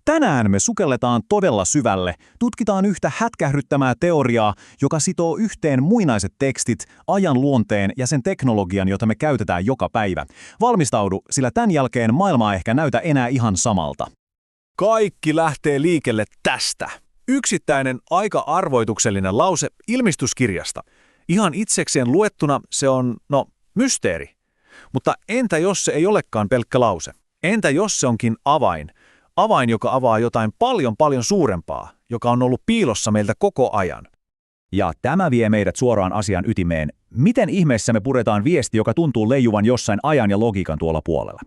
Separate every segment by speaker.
Speaker 1: Tänään me sukelletaan todella syvälle, tutkitaan yhtä hätkähdyttämää teoriaa, joka sitoo yhteen muinaiset tekstit, ajan luonteen ja sen teknologian, jota me käytetään joka päivä. Valmistaudu, sillä tämän jälkeen maailma ehkä näytä enää ihan samalta.
Speaker 2: Kaikki lähtee liikelle tästä. Yksittäinen aika arvoituksellinen lause ilmestyskirjasta. Ihan itsekseen luettuna se on, mysteeri. Mutta entä jos se ei olekaan pelkkä lause? Entä jos se onkin avain? Avain, joka avaa jotain paljon suurempaa, joka on ollut piilossa meiltä koko ajan.
Speaker 3: Ja tämä vie meidät suoraan asian ytimeen. Miten ihmeessä me puretaan viesti, joka tuntuu leijuvan jossain ajan ja logiikan tuolla puolella?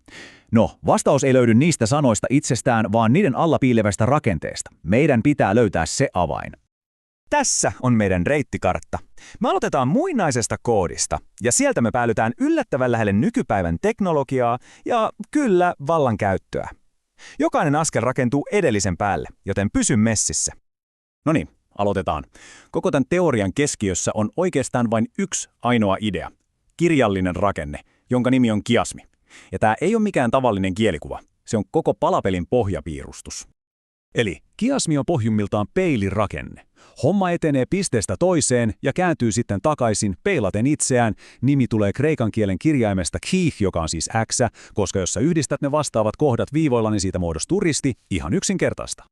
Speaker 3: No, vastaus ei löydy niistä sanoista itsestään, vaan niiden alla piilevästä rakenteesta. Meidän pitää löytää se avain.
Speaker 4: Tässä on meidän reittikartta. Me aloitetaan muinaisesta koodista, ja sieltä me päädytään yllättävän lähelle nykypäivän teknologiaa ja kyllä vallankäyttöä. Jokainen askel rakentuu edellisen päälle, joten pysy messissä.
Speaker 1: No niin, aloitetaan. Koko tämän teorian keskiössä on oikeastaan vain yksi ainoa idea. Kirjallinen rakenne, jonka nimi on kiasmi. Ja tämä ei ole mikään tavallinen kielikuva. Se on koko palapelin pohjapiirustus. Eli kiasmi on pohjimmiltaan peilirakenne. Homma etenee pisteestä toiseen ja kääntyy sitten takaisin peilaten itseään. Nimi tulee kreikan kielen kirjaimesta chi, joka on siis X, koska jos sä yhdistät ne vastaavat kohdat viivoilla, niin siitä muodostuu risti, ihan yksinkertaista.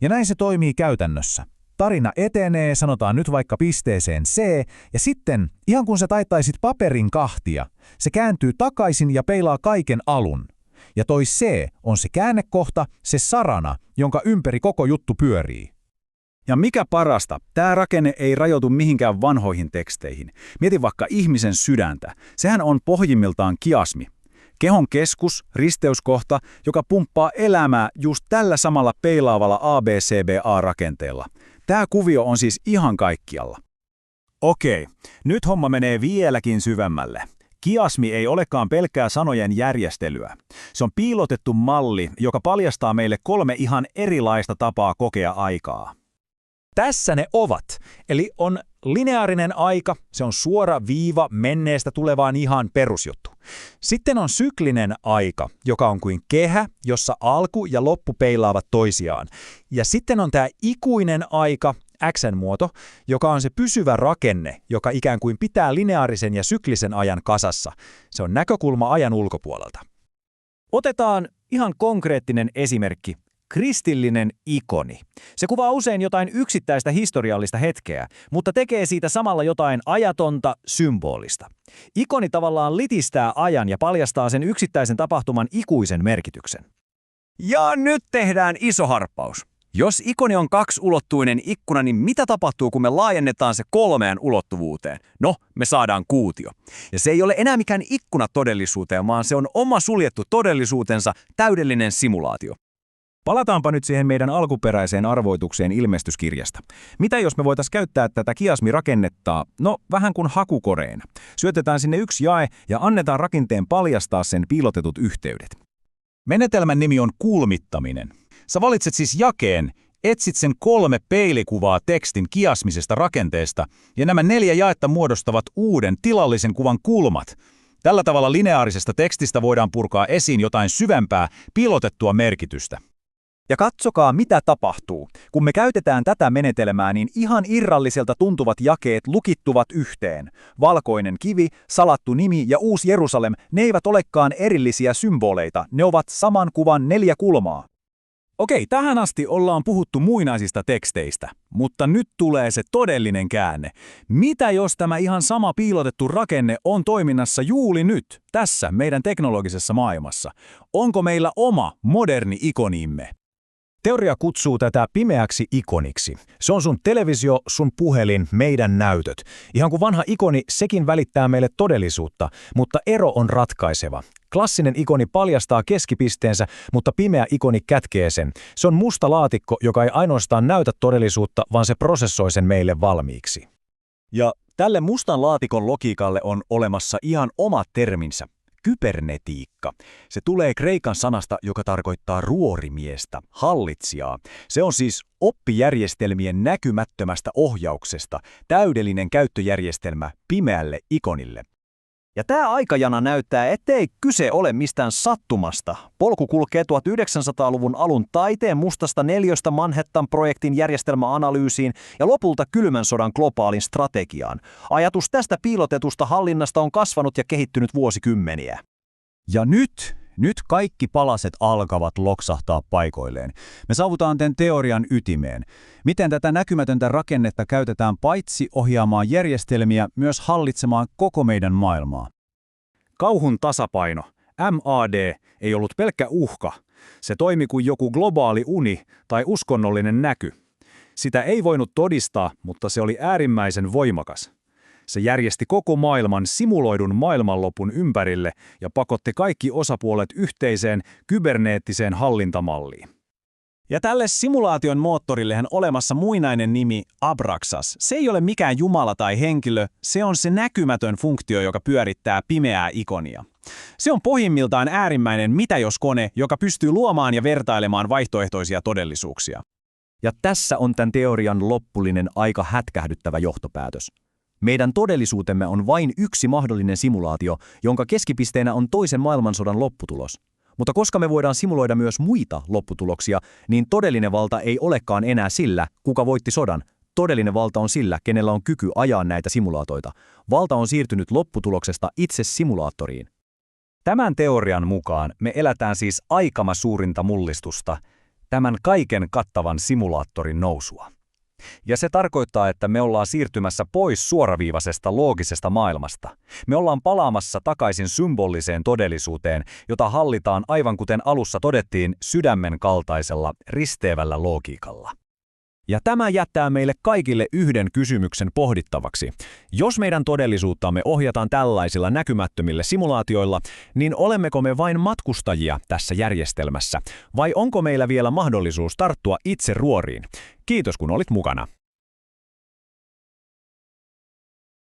Speaker 5: Ja näin se toimii käytännössä. Tarina etenee, sanotaan nyt vaikka pisteeseen C, ja sitten, ihan kun sä taittaisit paperin kahtia, se kääntyy takaisin ja peilaa kaiken alun. Ja toi C on se käännekohta, se sarana, jonka ympäri koko juttu pyörii.
Speaker 3: Ja mikä parasta, tämä rakenne ei rajoitu mihinkään vanhoihin teksteihin. Mieti vaikka ihmisen sydäntä. Sehän on pohjimmiltaan kiasmi. Kehon keskus, risteyskohta, joka pumppaa elämää just tällä samalla peilaavalla ABCBA-rakenteella. Tämä kuvio on siis ihan kaikkialla.
Speaker 1: Okei, nyt homma menee vieläkin syvemmälle. Kiasmi ei olekaan pelkkää sanojen järjestelyä. Se on piilotettu malli, joka paljastaa meille 3 ihan erilaista tapaa kokea aikaa.
Speaker 4: Tässä ne ovat. Eli on lineaarinen aika, se on suora viiva menneestä tulevaan ihan perusjuttu. Sitten on syklinen aika, joka on kuin kehä, jossa alku ja loppu peilaavat toisiaan. Ja sitten on tämä ikuinen aika, X-muoto, joka on se pysyvä rakenne, joka ikään kuin pitää lineaarisen ja syklisen ajan kasassa. Se on näkökulma ajan ulkopuolelta. Otetaan ihan konkreettinen esimerkki. Kristillinen ikoni. Se kuvaa usein jotain yksittäistä historiallista hetkeä, mutta tekee siitä samalla jotain ajatonta, symbolista. Ikoni tavallaan litistää ajan ja paljastaa sen yksittäisen tapahtuman ikuisen merkityksen. Ja nyt tehdään iso harppaus. Jos ikoni on 2-ulottuinen ikkuna, niin mitä tapahtuu, kun me laajennetaan se 3 ulottuvuuteen? No, me saadaan kuutio. Ja se ei ole enää mikään ikkuna todellisuuteen, vaan se on oma suljettu todellisuutensa, täydellinen simulaatio.
Speaker 5: Palataanpa nyt siihen meidän alkuperäiseen arvoitukseen ilmestyskirjasta. Mitä jos me voitaisiin käyttää tätä kiasmirakennetta, vähän kuin hakukoreena? Syötetään sinne yksi jae ja annetaan rakenteen paljastaa sen piilotetut yhteydet. Menetelmän nimi on kulmittaminen. Sä valitset siis jakeen, etsit sen 3 peilikuvaa tekstin kiasmisesta rakenteesta, ja nämä 4 jaetta muodostavat uuden tilallisen kuvan kulmat. Tällä tavalla lineaarisesta tekstistä voidaan purkaa esiin jotain syvempää, piilotettua merkitystä.
Speaker 4: Ja katsokaa, mitä tapahtuu. Kun me käytetään tätä menetelmää, niin ihan irralliselta tuntuvat jakeet lukittuvat yhteen. Valkoinen kivi, salattu nimi ja Uusi Jerusalem, ne eivät olekaan erillisiä symboleita, ne ovat saman kuvan 4 kulmaa.
Speaker 1: Okei, tähän asti ollaan puhuttu muinaisista teksteistä, mutta nyt tulee se todellinen käänne. Mitä jos tämä ihan sama piilotettu rakenne on toiminnassa juuri nyt, tässä meidän teknologisessa maailmassa? Onko meillä oma, moderni ikonimme?
Speaker 5: Teoria kutsuu tätä pimeäksi ikoniksi. Se on sun televisio, sun puhelin, meidän näytöt. Ihan kuin vanha ikoni, sekin välittää meille todellisuutta, mutta ero on ratkaiseva. Klassinen ikoni paljastaa keskipisteensä, mutta pimeä ikoni kätkee sen. Se on musta laatikko, joka ei ainoastaan näytä todellisuutta, vaan se prosessoi sen meille valmiiksi.
Speaker 1: Ja tälle mustan laatikon logiikalle on olemassa ihan oma terminsä. Kybernetiikka. Se tulee kreikan sanasta, joka tarkoittaa ruorimiestä, hallitsijaa. Se on siis oppijärjestelmien näkymättömästä ohjauksesta, täydellinen käyttöjärjestelmä pimeälle ikonille.
Speaker 2: Ja tämä aikajana näyttää, ettei kyse ole mistään sattumasta. Polku kulkee 1900-luvun alun taiteen mustasta neliöstä Manhattan-projektin järjestelmäanalyysiin ja lopulta kylmän sodan globaalin strategiaan. Ajatus tästä piilotetusta hallinnasta on kasvanut ja kehittynyt vuosikymmeniä.
Speaker 3: Ja nyt kaikki palaset alkavat loksahtaa paikoilleen. Me saavutaan tämän teorian ytimeen. Miten tätä näkymätöntä rakennetta käytetään paitsi ohjaamaan järjestelmiä, myös hallitsemaan koko meidän maailmaa. Kauhun tasapaino, MAD, ei ollut pelkkä uhka. Se toimi kuin joku globaali uni tai uskonnollinen näky. Sitä ei voinut todistaa, mutta se oli äärimmäisen voimakas. Se järjesti koko maailman simuloidun maailmanlopun ympärille ja pakotti kaikki osapuolet yhteiseen kyberneettiseen hallintamalliin.
Speaker 1: Ja tälle simulaation moottorillehän olemassa muinainen nimi Abraxas. Se ei ole mikään jumala tai henkilö, se on se näkymätön funktio, joka pyörittää pimeää ikonia. Se on pohjimmiltaan äärimmäinen mitä-jos-kone, joka pystyy luomaan ja vertailemaan vaihtoehtoisia todellisuuksia.
Speaker 5: Ja tässä on tämän teorian loppullinen aika hätkähdyttävä johtopäätös. Meidän todellisuutemme on vain yksi mahdollinen simulaatio, jonka keskipisteenä on toisen maailmansodan lopputulos. Mutta koska me voidaan simuloida myös muita lopputuloksia, niin todellinen valta ei olekaan enää sillä, kuka voitti sodan. Todellinen valta on sillä, kenellä on kyky ajaa näitä simulaatoita. Valta on siirtynyt lopputuloksesta itse simulaattoriin.
Speaker 3: Tämän teorian mukaan me elätään siis aikamme suurinta mullistusta, tämän kaiken kattavan simulaattorin nousua. Ja se tarkoittaa, että me ollaan siirtymässä pois suoraviivaisesta loogisesta maailmasta. Me ollaan palaamassa takaisin symboliseen todellisuuteen, jota hallitaan aivan kuten alussa todettiin sydämen kaltaisella risteävällä logiikalla.
Speaker 5: Ja tämä jättää meille kaikille yhden kysymyksen pohdittavaksi. Jos meidän todellisuuttamme ohjataan tällaisilla näkymättömillä simulaatioilla, niin olemmeko me vain matkustajia tässä järjestelmässä? Vai onko meillä vielä mahdollisuus tarttua itse ruoriin? Kiitos kun olit mukana.